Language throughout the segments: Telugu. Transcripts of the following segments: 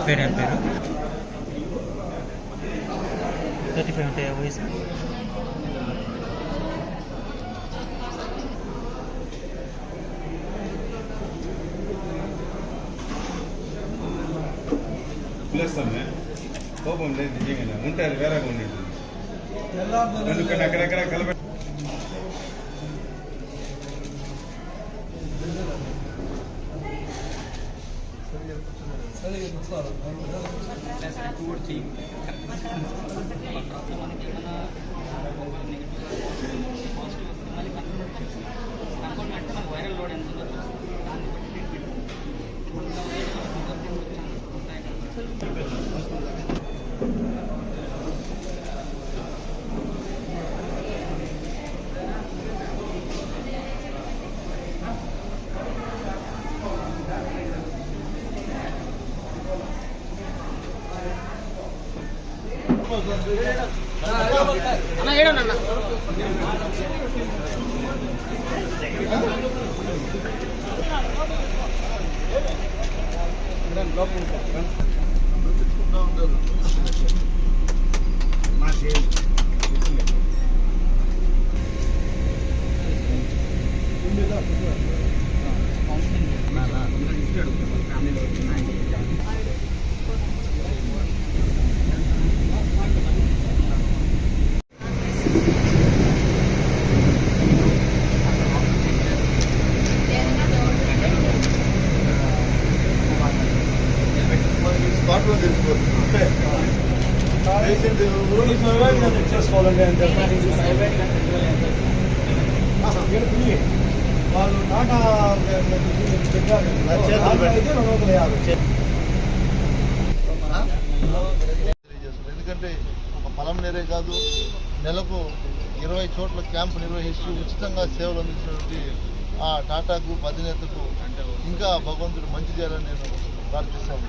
పేరు 35 ఉంటాయా వయసు? పిలుస్తామే కోపం లేదు, నిజంగా ఉంటారు వేరేగా ఉండేది ఎందుకంటే అక్కడెక్కడ కలబెట్టి వైరల్ లోడ్ ఎంత అన్న ఏడన్నా చేసుకోవాలండి అంటే వాళ్ళు టాటా ఎందుకంటే ఒక పలంనేరే కాదు, నెలకు 20 చోట్ల క్యాంపు నిర్వహిస్తూ ఉచితంగా సేవలు అందించినటువంటి ఆ టాటా గ్రూప్ అధినేతకు ఇంకా భగవంతుడు మంచి చేయాలని నేను ప్రార్థిస్తాను.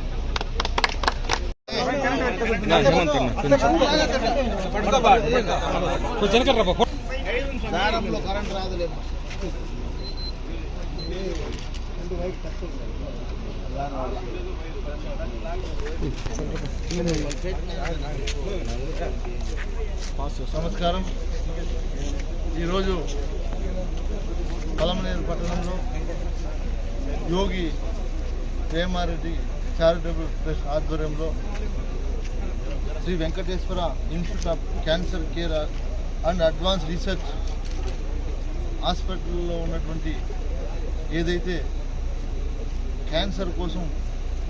దారంలో కరెంట్ రాదులేమో. నమస్కారం. ఈరోజు పలమనేరు పట్టణంలో యోగి వేమారెడ్డి చారిటబుల్ ట్రస్ట్ ఆధ్వర్యంలో Sri Venkateswara institute of cancer care and advance research హాస్పిటల్లో ఉన్నటువంటి ఏదైతే క్యాన్సర్ కోసం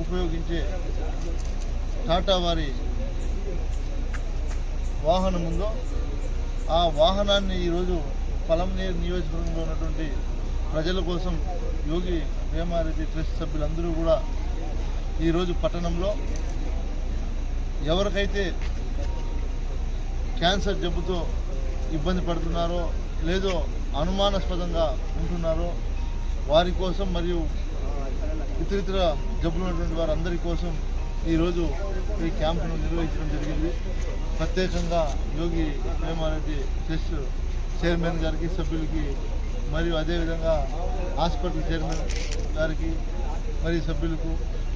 ఉపయోగించే టాటా వారి వాహనం ఉందో ఆ వాహనాన్ని ఈరోజు పలమనేరు నియోజకవర్గంలో ఉన్నటువంటి ప్రజల కోసం యోగి వేమారెడ్డి ట్రస్ట్ సభ్యులందరూ కూడా ఈరోజు పట్టణంలో ఎవరికైతే క్యాన్సర్ జబ్బుతో ఇబ్బంది పడుతున్నారో లేదో అనుమానాస్పదంగా ఉంటున్నారో వారి కోసం మరియు ఇతరితర జబ్బులు ఉన్నటువంటి వారందరి కోసం ఈరోజు ఈ క్యాంపును నిర్వహించడం జరిగింది. ప్రత్యేకంగా యోగి వేమారెడ్డి ట్రస్ట్ చైర్మన్ గారికి, సభ్యులకి మరియు అదేవిధంగా హాస్పిటల్ చైర్మన్ గారికి మరియు సభ్యులకు,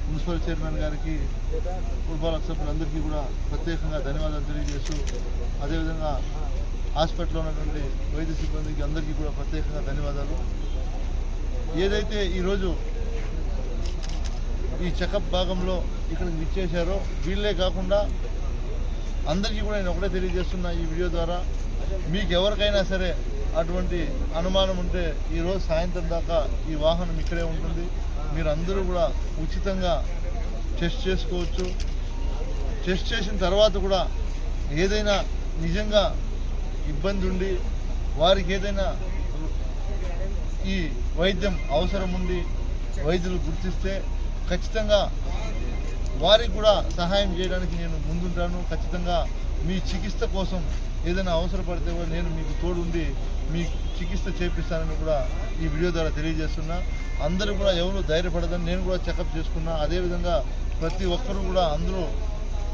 మున్సిపల్ చైర్మన్ గారికి, పురపాలక సభ్యులందరికీ కూడా ప్రత్యేకంగా ధన్యవాదాలు తెలియజేస్తూ అదేవిధంగా హాస్పిటల్లో ఉన్నటువంటి వైద్య సిబ్బందికి అందరికీ కూడా ప్రత్యేకంగా ధన్యవాదాలు. ఏదైతే ఈరోజు ఈ చెకప్ భాగంలో ఇక్కడికి విచ్చేశారో వీళ్ళే కాకుండా అందరికీ కూడా నేను ఒకటే తెలియజేస్తున్నా ఈ వీడియో ద్వారా, మీకు ఎవరికైనా సరే అటువంటి అనుమానం ఉంటే ఈరోజు సాయంత్రం దాకా ఈ వాహనం ఇక్కడే ఉంటుంది. మీరందరూ కూడా ఉచితంగా టెస్ట్ చేసుకోవచ్చు. టెస్ట్ చేసిన తర్వాత కూడా ఏదైనా నిజంగా ఇబ్బంది ఉండి వారికి ఏదైనా ఈ వైద్యం అవసరం ఉండి వైద్యులు గుర్తిస్తే ఖచ్చితంగా వారికి కూడా సహాయం చేయడానికి నేను ముందుంటాను. ఖచ్చితంగా మీ చికిత్స కోసం ఏదైనా అవసరపడితే కూడా నేను మీకు తోడుండి మీ చికిత్స చేపిస్తానని కూడా ఈ వీడియో ద్వారా తెలియజేస్తున్నా. అందరూ కూడా ఎవరు ధైర్యపడదని నేను కూడా చెకప్ చేసుకున్నా. అదేవిధంగా ప్రతి ఒక్కరూ కూడా అందరూ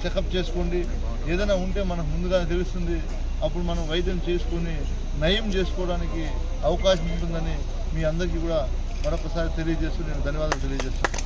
చెకప్ చేసుకోండి. ఏదైనా ఉంటే మనకు ముందుగానే తెలుస్తుంది. అప్పుడు మనం వైద్యం చేసుకొని నయం చేసుకోవడానికి అవకాశం ఉంటుందని మీ అందరికీ కూడా మరొకసారి తెలియజేస్తూ నేను ధన్యవాదాలు తెలియజేస్తాను.